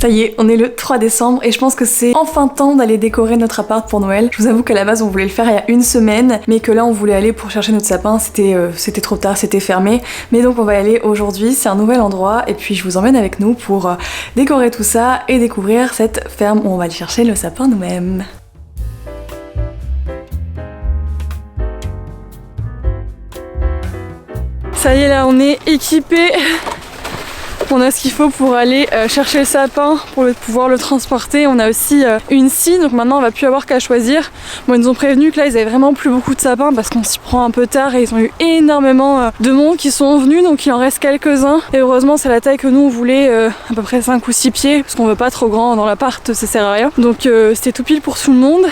Ça y est, on est le 3 décembre et je pense que c'est enfin temps d'aller décorer notre appart pour Noël. Je vous avoue qu'à la base on voulait le faire il y a une semaine, mais que là on voulait aller pour chercher notre sapin, c'était trop tard, c'était fermé. Mais donc on va y aller aujourd'hui, c'est un nouvel endroit et puis je vous emmène avec nous pour décorer tout ça et découvrir cette ferme où on va aller chercher le sapin nous-mêmes. Ça y est, là on est équipés. On a ce qu'il faut pour aller chercher le sapin, pour pouvoir le transporter. On a aussi une scie, donc maintenant on va plus avoir qu'à choisir. Bon, ils nous ont prévenu que là ils avaient vraiment plus beaucoup de sapins parce qu'on s'y prend un peu tard et ils ont eu énormément de monde qui sont venus, donc il en reste quelques-uns. Et heureusement c'est la taille que nous on voulait, à peu près 5 ou 6 pieds, parce qu'on veut pas trop grand dans l'appart, ça sert à rien. Donc c'était tout pile pour tout le monde.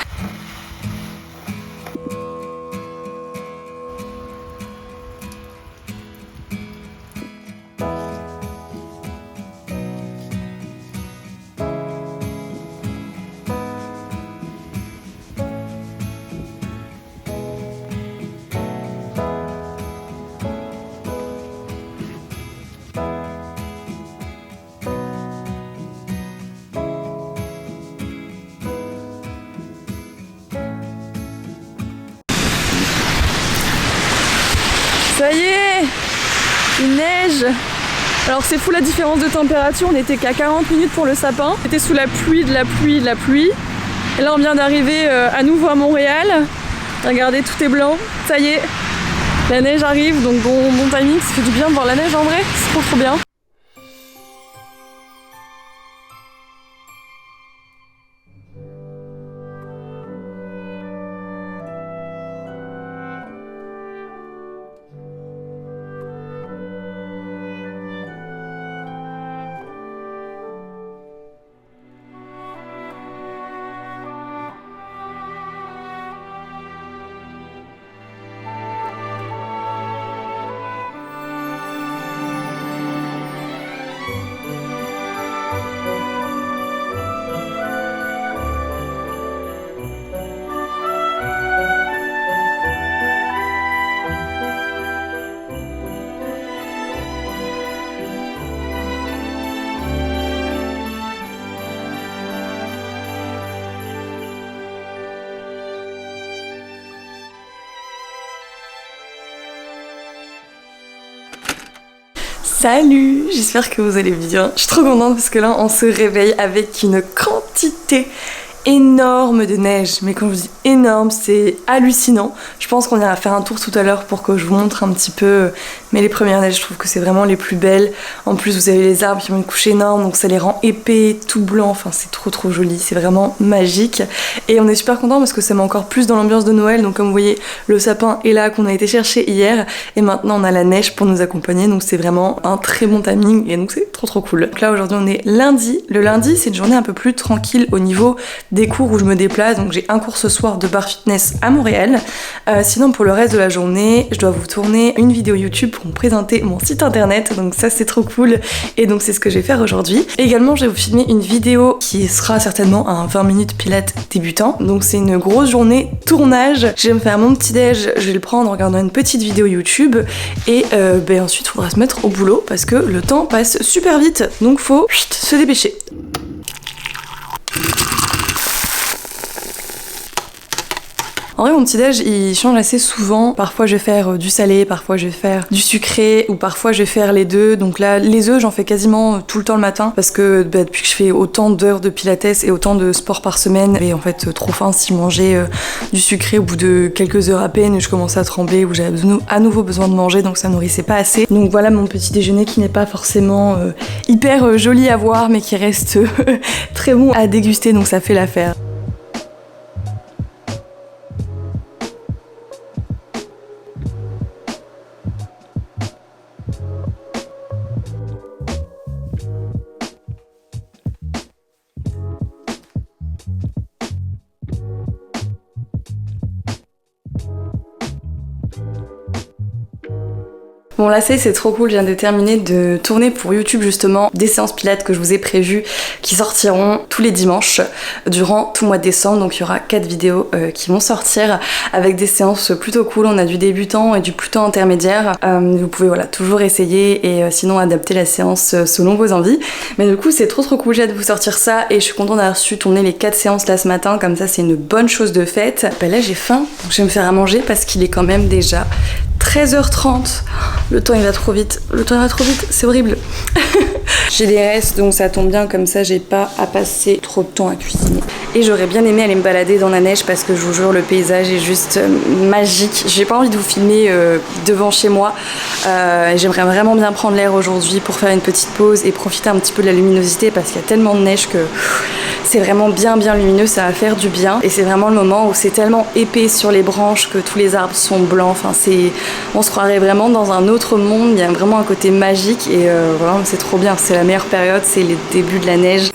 Ça y est, il neige. Alors c'est fou la différence de température, on était qu'à 40 minutes pour le sapin. C'était sous la pluie, de la pluie, de la pluie. Et là on vient d'arriver à nouveau à Montréal. Regardez, tout est blanc. Ça y est, la neige arrive, donc bon timing, ça fait du bien de voir la neige en vrai, c'est trop bien. Salut, j'espère que vous allez bien. Je suis trop contente parce que là on se réveille avec une quantité énorme de neige. Mais quand je dis énorme, c'est hallucinant. Je pense qu'on ira faire un tour tout à l'heure pour que je vous montre un petit peu. Mais les premières neiges, je trouve que c'est vraiment les plus belles. En plus, vous avez les arbres qui ont une couche énorme, donc ça les rend épais, tout blanc. Enfin, c'est trop joli. C'est vraiment magique. Et on est super content parce que ça met encore plus dans l'ambiance de Noël. Donc comme vous voyez, le sapin est là qu'on a été chercher hier. Et maintenant, on a la neige pour nous accompagner. Donc c'est vraiment un très bon timing. Et donc c'est trop cool. Donc là, aujourd'hui, on est lundi. Le lundi, c'est une journée un peu plus tranquille au niveau des cours où je me déplace. Donc j'ai un cours ce soir de bar fitness à Montréal. Sinon, pour le reste de la journée, je dois vous tourner une vidéo YouTube pour me présenter mon site internet, donc ça c'est trop cool et donc c'est ce que je vais faire aujourd'hui. Également je vais vous filmer une vidéo qui sera certainement un 20 minutes pilates débutant, donc c'est une grosse journée tournage. Je vais me faire mon petit déj, je vais le prendre en regardant une petite vidéo YouTube et ensuite il faudra se mettre au boulot parce que le temps passe super vite, donc faut se dépêcher. En vrai, mon petit déj, il change assez souvent. Parfois, je vais faire du salé, parfois, je vais faire du sucré, ou parfois, je vais faire les deux. Donc là, les œufs, j'en fais quasiment tout le temps le matin, parce que depuis que je fais autant d'heures de pilates et autant de sport par semaine, j'avais en fait trop faim si je mangeais du sucré au bout de quelques heures à peine, je commençais à trembler, où j'avais à nouveau besoin de manger, donc ça nourrissait pas assez. Donc voilà mon petit déjeuner qui n'est pas forcément hyper joli à voir, mais qui reste très bon à déguster, donc ça fait l'affaire. Bon là c'est trop cool, je viens de terminer de tourner pour YouTube justement des séances pilates que je vous ai prévues qui sortiront tous les dimanches durant tout le mois de décembre. Donc il y aura 4 vidéos qui vont sortir avec des séances plutôt cool. On a du débutant et du plutôt intermédiaire. Vous pouvez voilà toujours essayer et sinon adapter la séance selon vos envies. Mais du coup c'est trop cool, j'ai hâte de vous sortir ça et je suis contente d'avoir su tourner les 4 séances là ce matin, comme ça c'est une bonne chose de faite. Bah là j'ai faim, donc je vais me faire à manger parce qu'il est quand même déjà 13h30. Le temps il va trop vite, c'est horrible. J'ai des restes donc ça tombe bien, comme ça j'ai pas à passer trop de temps à cuisiner. Et j'aurais bien aimé aller me balader dans la neige parce que je vous jure le paysage est juste magique. J'ai pas envie de vous filmer devant chez moi. J'aimerais vraiment bien prendre l'air aujourd'hui pour faire une petite pause et profiter un petit peu de la luminosité parce qu'il y a tellement de neige que c'est vraiment bien lumineux, ça va faire du bien. Et c'est vraiment le moment où c'est tellement épais sur les branches que tous les arbres sont blancs. Enfin, on se croirait vraiment dans un autre monde, il y a vraiment un côté magique et vraiment c'est trop bien. C'est la meilleure période, c'est les débuts de la neige.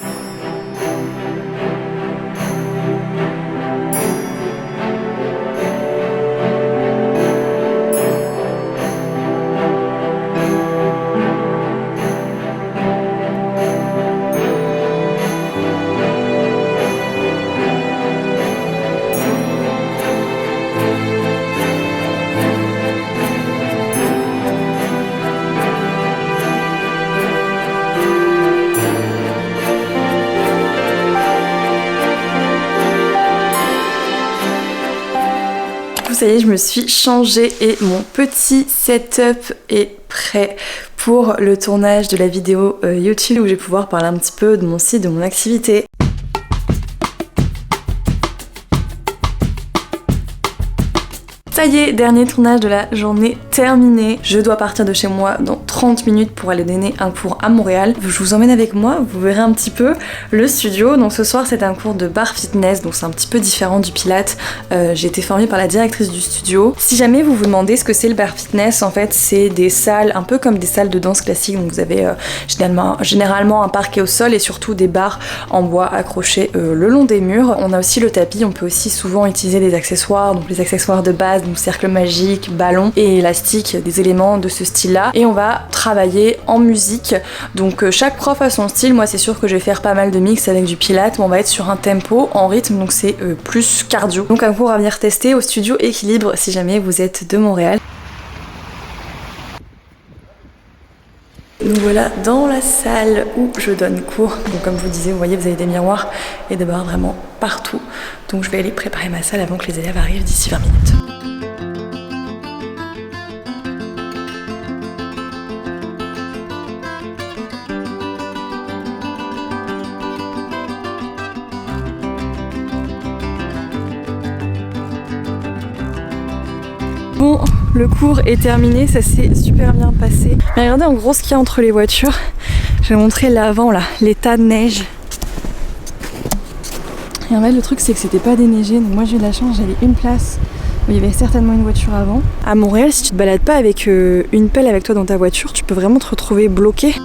Ça y est, je me suis changée et mon petit setup est prêt pour le tournage de la vidéo YouTube où je vais pouvoir parler un petit peu de mon site, de mon activité. Ça y est, dernier tournage de la journée terminé. Je dois partir de chez moi dans 30 minutes pour aller donner un cours à Montréal. Je vous emmène avec moi, vous verrez un petit peu le studio. Donc ce soir c'est un cours de bar fitness, donc c'est un petit peu différent du Pilates. J'ai été formée par la directrice du studio. Si jamais vous vous demandez ce que c'est le bar fitness, en fait c'est des salles un peu comme des salles de danse classique. Donc vous avez généralement un parquet au sol et surtout des barres en bois accrochées le long des murs. On a aussi le tapis, on peut aussi souvent utiliser des accessoires, donc les accessoires de base, donc cercle magique, ballon et élastique, des éléments de ce style là. Et on va travailler en musique, donc chaque prof a son style. Moi c'est sûr que je vais faire pas mal de mix avec du Pilates, mais on va être sur un tempo en rythme, donc c'est plus cardio. Donc un cours à venir tester au studio Équilibre si jamais vous êtes de Montréal. Nous voilà dans la salle où je donne cours. Donc comme je vous disais, vous voyez, vous avez des miroirs et des barres vraiment partout. Donc je vais aller préparer ma salle avant que les élèves arrivent d'ici 20 minutes. Bon, le cours est terminé, ça s'est super bien passé. Mais regardez en gros ce qu'il y a entre les voitures. Je vais montrer l'avant là, les tas de neige. Et en fait le truc c'est que c'était pas déneigé, donc moi j'ai eu de la chance, j'avais une place où il y avait certainement une voiture avant. À Montréal, si tu te balades pas avec une pelle avec toi dans ta voiture, tu peux vraiment te retrouver bloqué.